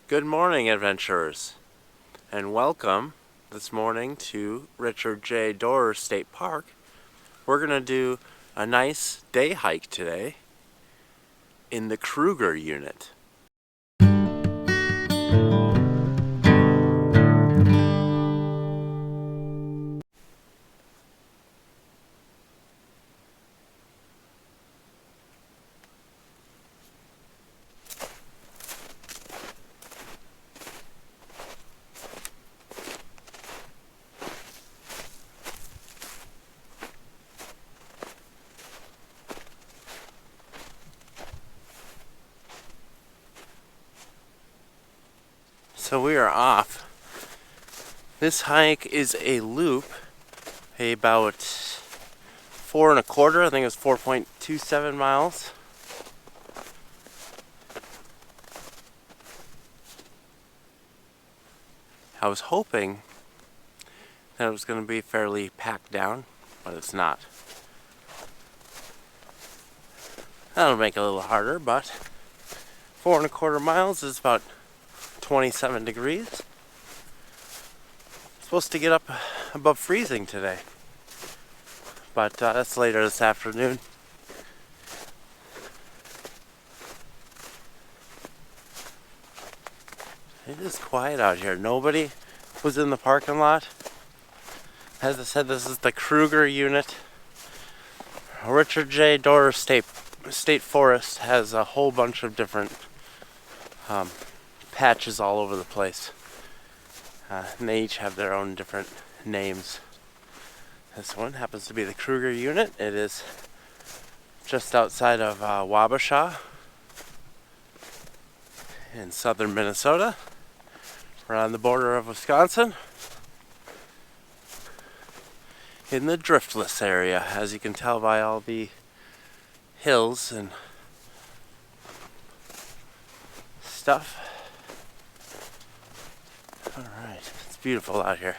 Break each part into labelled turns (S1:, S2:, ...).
S1: Good morning, adventurers, and welcome this morning to Richard J. Dorer State Park. We're going to do a nice day hike today in the Kruger unit. So we are off. This hike is a loop, about 4.25, I think it's 4.27 miles. I was hoping that it was going to be fairly packed down, but it's not. That'll make it a little harder, but 4.25 miles is about 27 degrees. Supposed to get up above freezing today, but that's later this afternoon. It is quiet out here. Nobody was in the parking lot. As I said, this is the Kruger unit. Richard J. Dorer State Forest has a whole bunch of different patches all over the place. And they each have their own different names. This one happens to be the Kruger unit. It is just outside of Wabasha in southern Minnesota. We're on the border of Wisconsin, in the driftless area, as you can tell by all the hills and stuff. Alright, it's beautiful out here.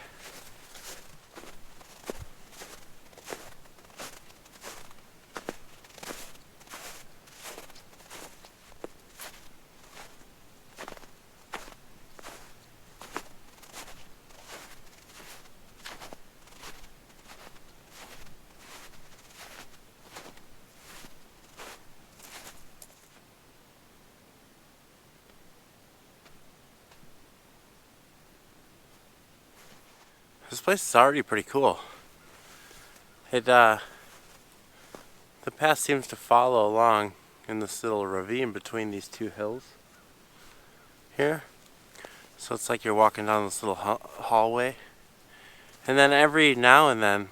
S1: This place is already pretty cool. The path seems to follow along in this little ravine between these two hills here. So it's like you're walking down this little hallway. And then every now and then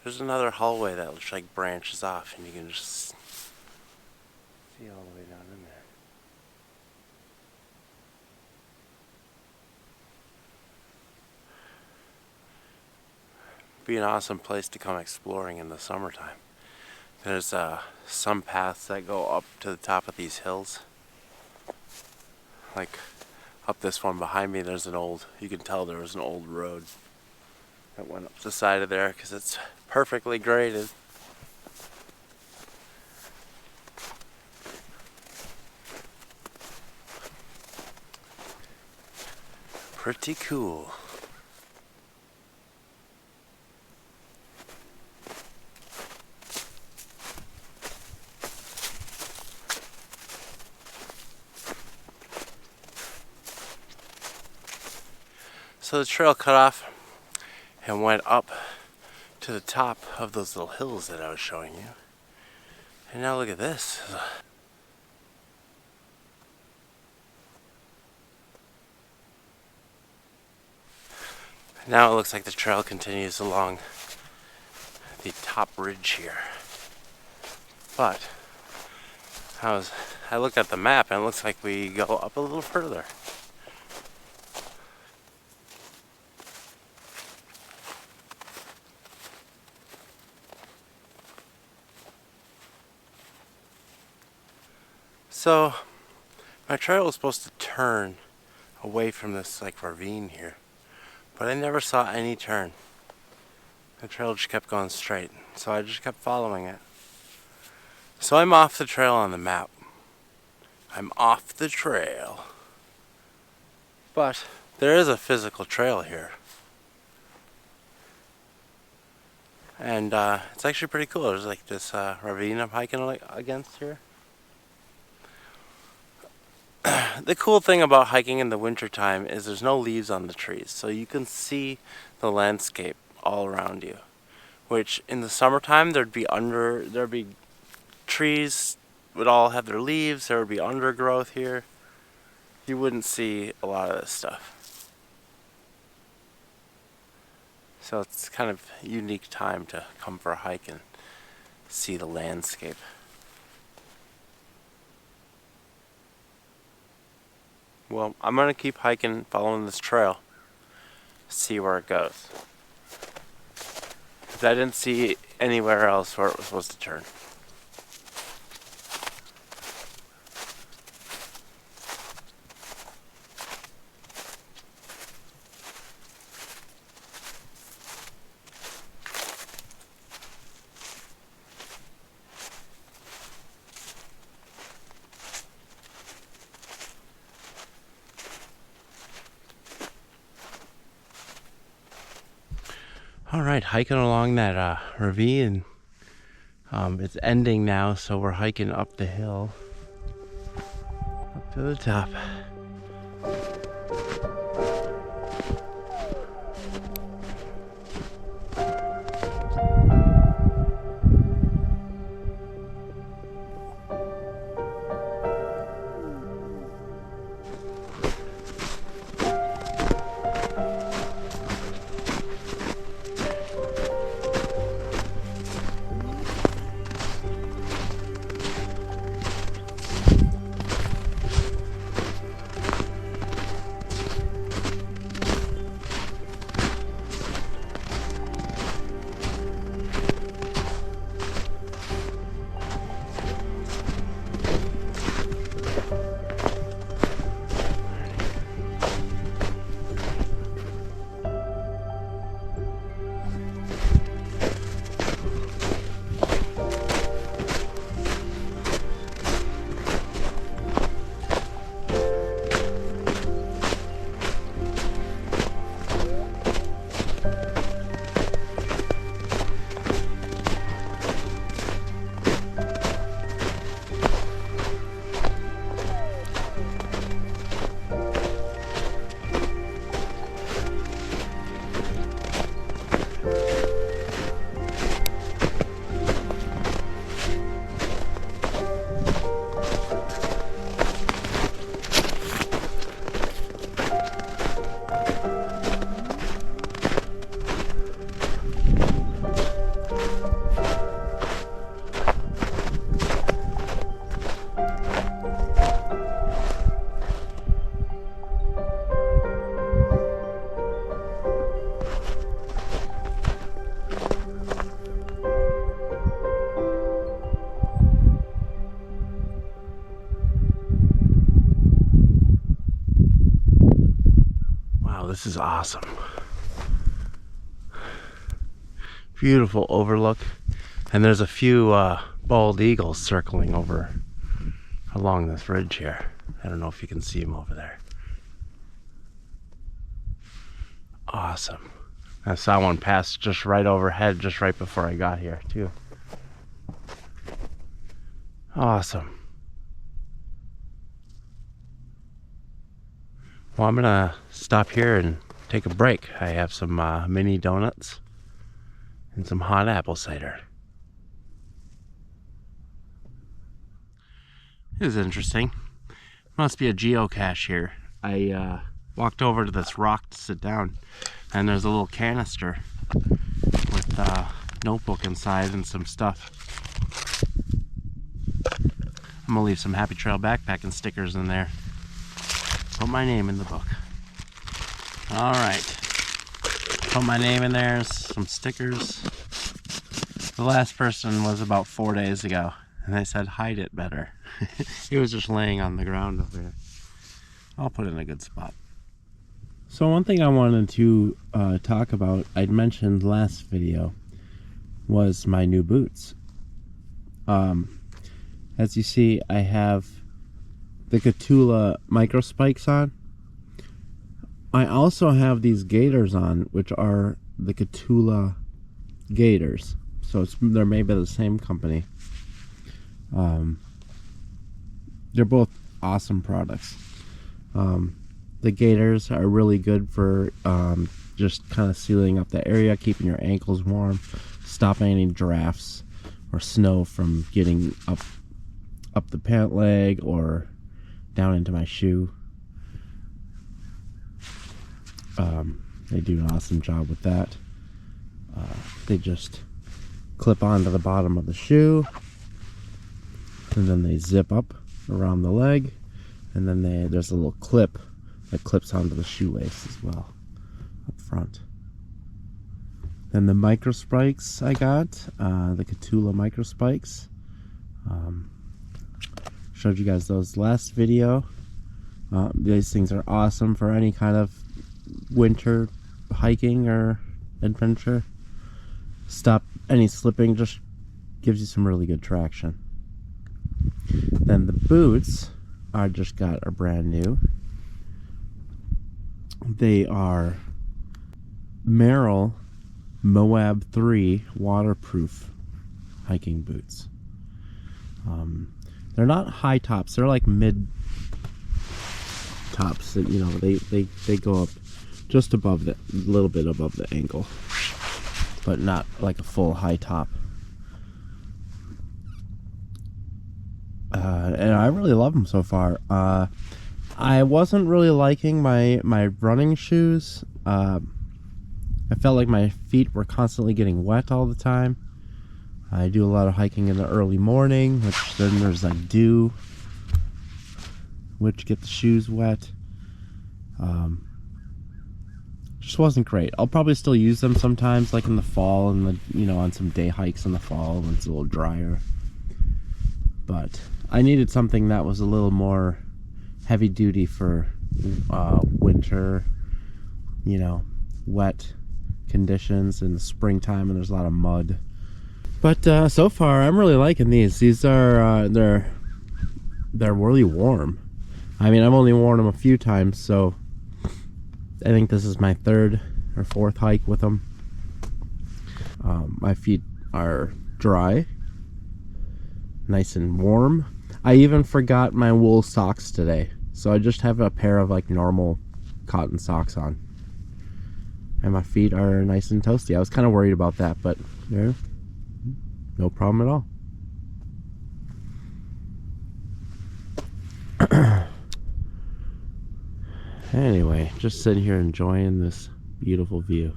S1: there's another hallway that looks like branches off, and you can just see all the way down in there. Be an awesome place to come exploring in the summertime. There's some paths that go up to the top of these hills. Like up this one behind me, there's you can tell there was an old road that went up the side of there because it's perfectly graded. Pretty cool. So the trail cut off and went up to the top of those little hills that I was showing you. And now look at this. Now it looks like the trail continues along the top ridge here. But I looked at the map and it looks like we go up a little further. So my trail was supposed to turn away from this like ravine here, but I never saw any turn. The trail just kept going straight, so I just kept following it. So I'm off the trail on the map. I'm off the trail. But there is a physical trail here. And it's actually pretty cool. There's like this ravine I'm hiking against here. The cool thing about hiking in the wintertime is there's no leaves on the trees, so you can see the landscape all around you. Which in the summertime there'd be trees would all have their leaves, there would be undergrowth here. You wouldn't see a lot of this stuff. So it's kind of a unique time to come for a hike and see the landscape. Well, I'm going to keep hiking, following this trail, see where it goes. Because I didn't see anywhere else where it was supposed to turn. Alright, hiking along that ravine. It's ending now, so we're hiking up the hill up to the top. This is awesome. Beautiful overlook, and there's a few bald eagles circling over along this ridge here. I don't know if you can see them over there. Awesome. I saw one pass just right overhead just right before I got here too. Awesome. Well, I'm gonna stop here and take a break. I have some mini donuts and some hot apple cider. This is interesting. Must be a geocache here. I walked over to this rock to sit down, and there's a little canister with a notebook inside and some stuff. I'm gonna leave some Happy Trail backpacking stickers in there. Put my name in the book. Alright. Put my name in there, some stickers. The last person was about 4 days ago, and they said hide it better. He was just laying on the ground over here. I'll put it in a good spot. So one thing I wanted to talk about, I'd mentioned last video, was my new boots. As you see, I have the Catula micro spikes on, I also have these gaiters on, which are the Catula gaiters. So they're made by the same company. They're both awesome products. The gaiters are really good for just kind of sealing up the area, keeping your ankles warm, stopping any drafts or snow from getting up the pant leg or down into my shoe. They do an awesome job with that. They just clip onto the bottom of the shoe, and then they zip up around the leg, and then there's a little clip that clips onto the shoelace as well up front. Then the micro spikes I got, the Catula micro spikes. Showed you guys those last video. These things are awesome for any kind of winter hiking or adventure. Stop any slipping, just gives you some really good traction. Then the boots I just got are brand new. They are Merrell Moab 3 waterproof hiking boots. They're not high tops, they're like mid tops that, you know, they go up just above a little bit above the ankle, but not like a full high top. And I really love them so far. I wasn't really liking my running shoes. I felt like my feet were constantly getting wet all the time. I do a lot of hiking in the early morning, which then there's like dew, which get the shoes wet. Just wasn't great. I'll probably still use them sometimes, like in the fall and the, you know, on some day hikes in the fall when it's a little drier. But I needed something that was a little more heavy duty for winter, you know, wet conditions in the springtime, and there's a lot of mud. But so far I'm really liking these. These are they're really warm. I mean, I've only worn them a few times, so I think this is my third or fourth hike with them. My feet are dry, nice and warm. I even forgot my wool socks today, so I just have a pair of like normal cotton socks on, and my feet are nice and toasty. I was kind of worried about that, but yeah, no problem at all. Anyway, just sitting here enjoying this beautiful view.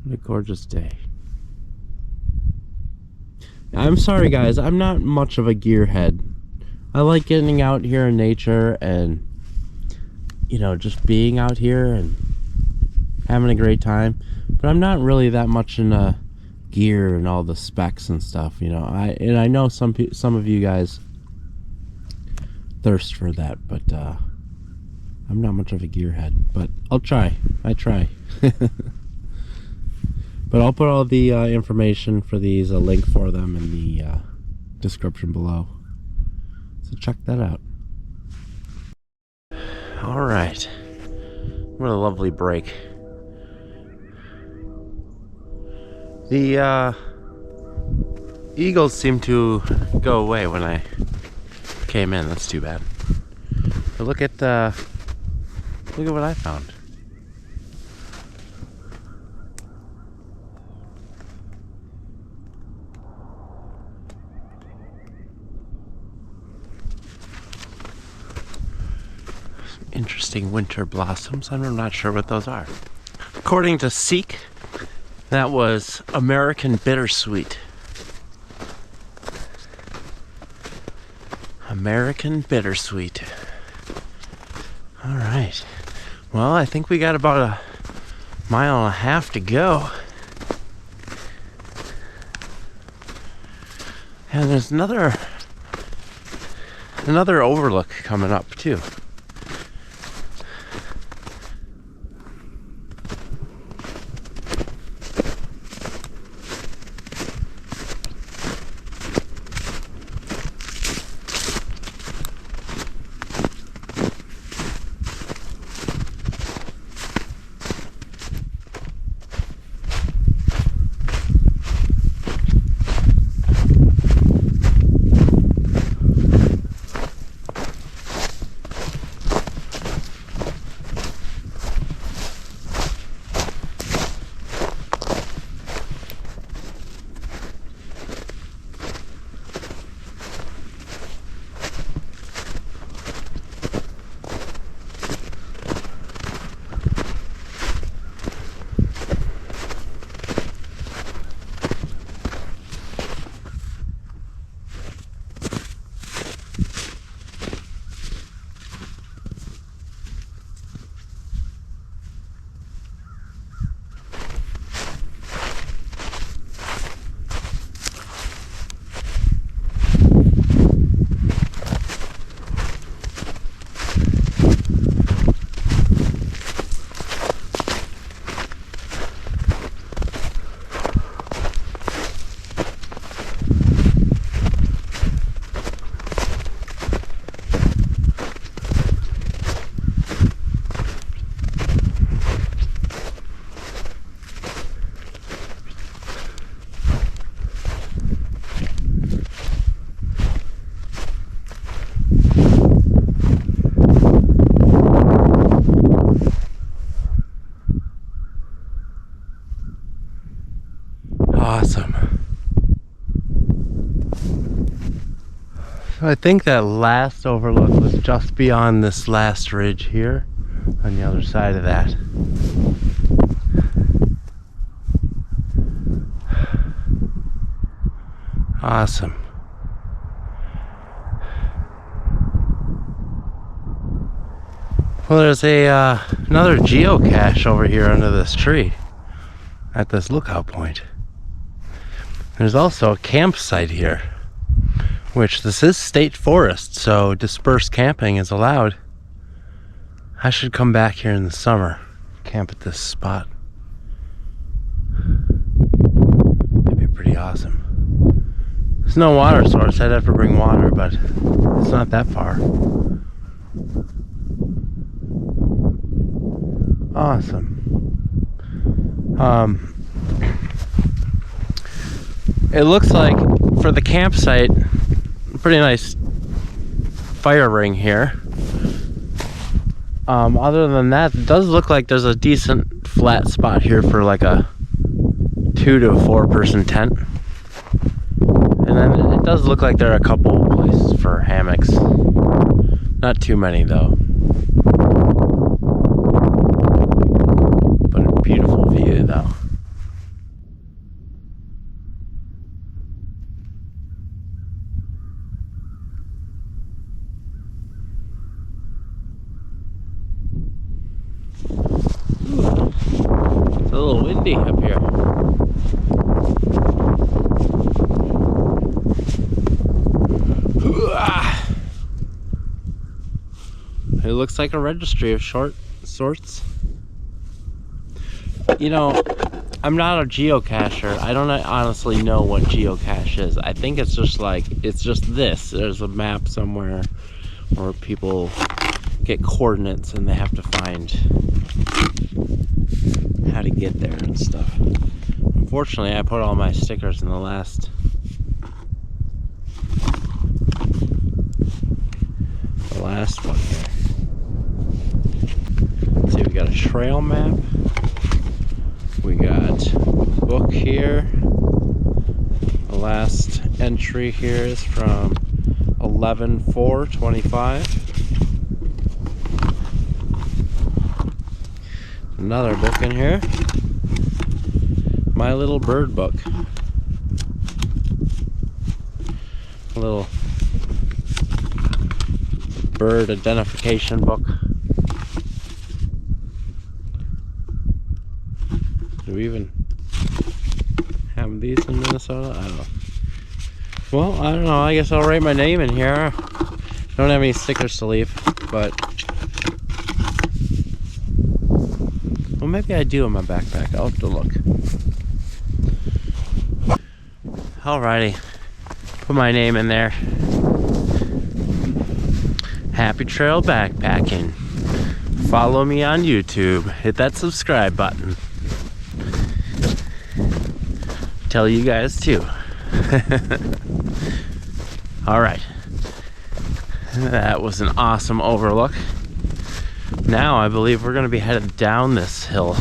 S1: What a gorgeous day. I'm sorry guys, I'm not much of a gearhead. I like getting out here in nature and, you know, just being out here and having a great time, but I'm not really that much into gear and all the specs and stuff, you know. I know some of you guys thirst for that, but I'm not much of a gearhead, but I'll try. I try. But I'll put all the information for these, a link for them in the description below. So check that out. All right. What a lovely break. The eagles seemed to go away when I came in. That's too bad. But look at what I found. Interesting winter blossoms. I'm not sure what those are. According to Seek, that was American bittersweet. American bittersweet. All right. Well, I think we got about a mile and a half to go. And there's another overlook coming up too. I think that last overlook was just beyond this last ridge here on the other side of that. Awesome. Well, there's another geocache over here under this tree at this lookout point. There's also a campsite here, which this is state forest, so dispersed camping is allowed. I should come back here in the summer, camp at this spot. It'd be pretty awesome. There's no water source. I'd have to bring water, but it's not that far. Awesome. It looks like for the campsite, pretty nice fire ring here. Other than that, it does look like there's a decent flat spot here for like a 2 to 4 person tent. And then it does look like there are a couple places for hammocks. Not too many though. But a beautiful view though. It's a little windy up here. It looks like a registry of sorts. You know, I'm not a geocacher. I don't honestly know what geocache is. I think it's just this. There's a map somewhere where people get coordinates and they have to find how to get there and stuff. Unfortunately, I put all my stickers in the last one here. Let's see, we got a trail map. We got book here. The last entry here is from 11/4/25. Another book in here. My Little Bird book. A little bird identification book. Do we even have these in Minnesota? I don't know. Well, I don't know. I guess I'll write my name in here. Don't have any stickers to leave, but well, maybe I do in my backpack. I'll have to look. Alrighty, put my name in there. Happy trail backpacking. Follow me on YouTube. Hit that subscribe button. Tell you guys too. Alright. That was an awesome overlook. Now I believe we're going to be headed down this hill.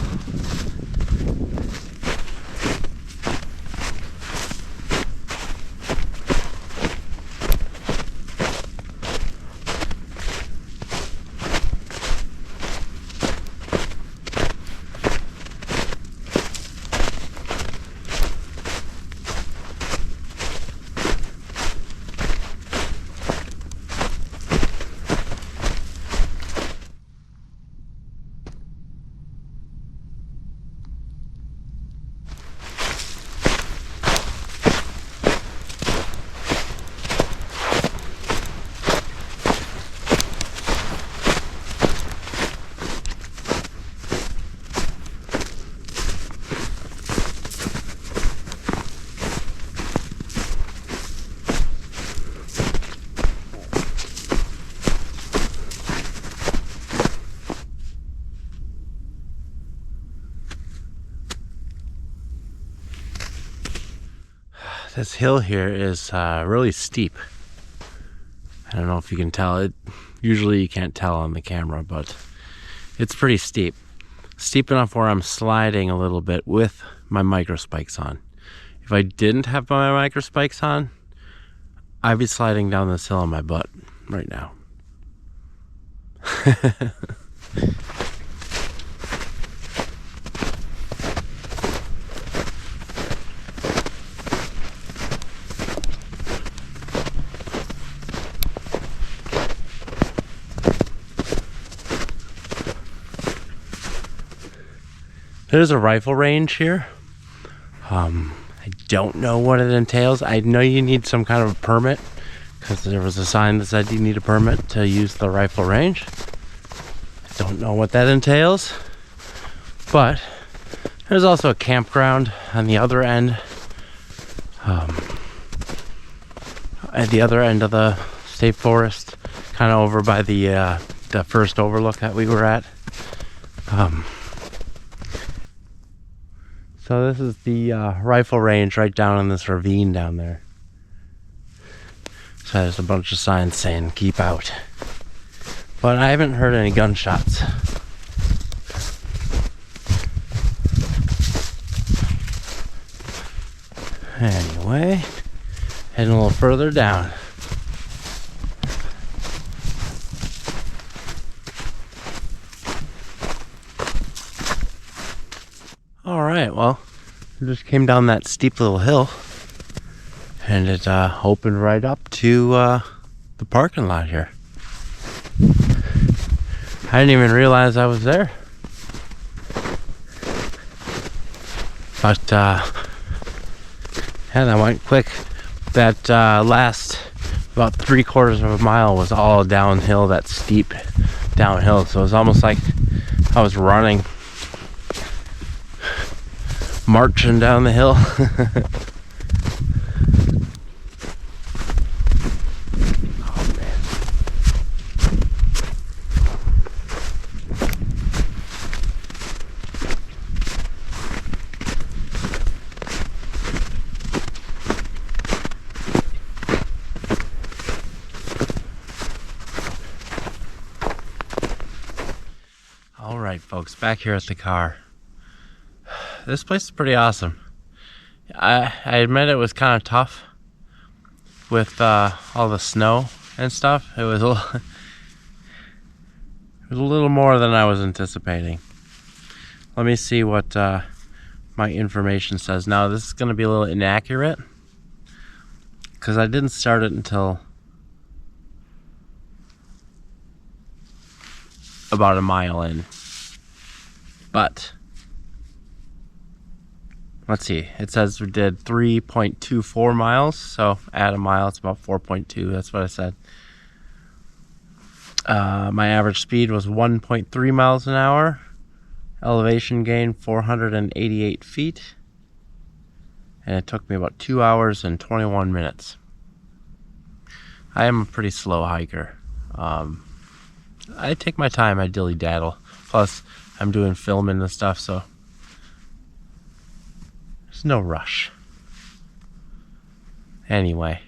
S1: This hill here is really steep. I don't know if you can tell it. Usually you can't tell on the camera, but it's pretty steep. Steep enough where I'm sliding a little bit with my micro spikes on. If I didn't have my micro spikes on, I'd be sliding down this hill on my butt right now. There's a rifle range here. I don't know what it entails. I know you need some kind of a permit because there was a sign that said you need a permit to use the rifle range. I don't know what that entails, but there's also a campground on the other end. At the other end of the state forest, kind of over by the first overlook that we were at. So this is the rifle range right down in this ravine down there. So there's a bunch of signs saying keep out. But I haven't heard any gunshots. Anyway, heading a little further down. Alright, well, we just came down that steep little hill and it opened right up to the parking lot here. I didn't even realize I was there. But yeah, that went quick. That last about 3/4 of a mile was all downhill, that steep downhill. So it was almost like I was running, marching down the hill. Oh man. All right, folks, back here at the car. This place is pretty awesome. I admit it was kind of tough with all the snow and stuff. It was a little more than I was anticipating. Let me see what my information says. Now this is going to be a little inaccurate because I didn't start it until about a mile in. But let's see, it says we did 3.24 miles, so add a mile, it's about 4.2, that's what I said. My average speed was 1.3 miles an hour, elevation gain 488 feet, and it took me about 2 hours and 21 minutes. I am a pretty slow hiker. I take my time, I dilly-daddle. Plus, I'm doing filming and stuff, so there's no rush. Anyway,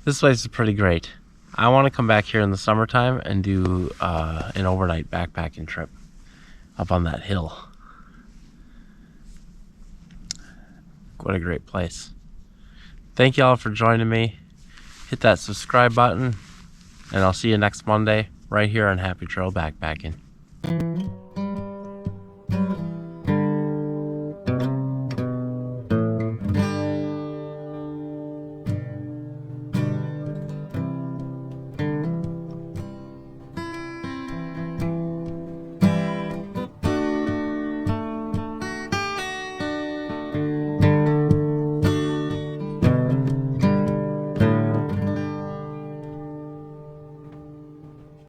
S1: this place is pretty great. I want to come back here in the summertime and do an overnight backpacking trip up on that hill. What a great place. Thank you all for joining me. Hit that subscribe button, and I'll see you next Monday right here on Happy Trail Backpacking.